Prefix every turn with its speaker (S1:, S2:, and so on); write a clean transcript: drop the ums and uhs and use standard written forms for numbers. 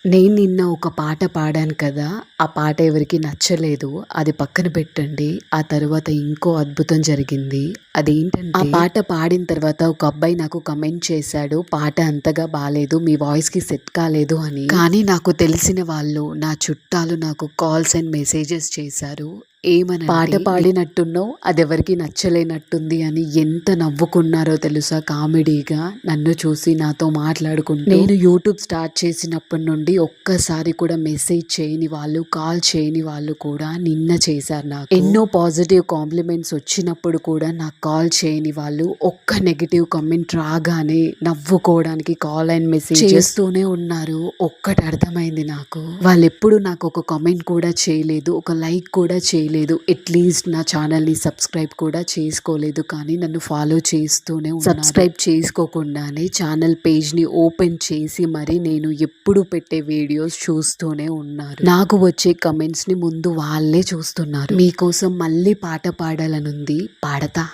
S1: నేను నిన్న ఒక పాట పాడాను కదా! ఆ పాట ఎవరికీ నచ్చలేదు. అది పక్కన పెట్టండి. ఆ తరువాత ఇంకో అద్భుతం జరిగింది. అదేంటంటే, ఆ పాట పాడిన తర్వాత ఒక అబ్బాయి నాకు కమెంట్ చేశాడు. పాట అంతగా బాలేదు. మీ వాయిస్‌కి సెట్ కాలేదు అని. కానీ నాకు తెలిసిన వాళ్ళు, నా చుట్టాలు నాకు కాల్స్ అండ్ మెసేజెస్ చేశారు. ఏమనంటే, పాట పాడినట్టున్నావు, అదెవరికీ నచ్చలేనట్టుంది అని ఎంత నవ్వుకున్నారో తెలుసా కామెడీగా. నన్ను చూసి నాతో మాట్లాడుకుంటూ. నేను యూట్యూబ్ స్టార్ట్ చేసినప్పటి నుండి ఒక్కసారి కూడా మెసేజ్ చేయని వాళ్ళు, కాల్ చేయని వాళ్ళు కూడా నిన్న చేశారు నాకు. ఎన్నో పాజిటివ్ కాంప్లిమెంట్స్ వచ్చినప్పుడు కూడా నాకు కాల్ చేయని వాళ్ళు, ఒక్క నెగెటివ్ కామెంట్ రాగానే నవ్వుకోవడానికి కాల్ అండ్ మెసేజ్ చేస్తూనే ఉన్నారు. ఒక్కటి అర్థమైంది నాకు, వాళ్ళెప్పుడు నాకు ఒక కామెంట్ కూడా చేయలేదు, ఒక లైక్ కూడా చేయలేదు, అట్లీస్ట్ నా ఛానల్ని సబ్స్క్రైబ్ కూడా చేసుకోలేదు. కానీ నన్ను ఫాలో చేస్తూనే ఉన్నారు. సబ్స్క్రైబ్ చేసుకోకుండానే ఛానల్ పేజ్ని ఓపెన్ చేసి మరి నేను ఎప్పుడు పెట్టే వీడియోస్ చూస్తూనే ఉన్నారు. నాకు వచ్చే కమెంట్స్ని ముందు వాళ్ళే చూస్తున్నారు. మీకోసం మళ్ళీ పాట పాడాలనుంది, పాడతా.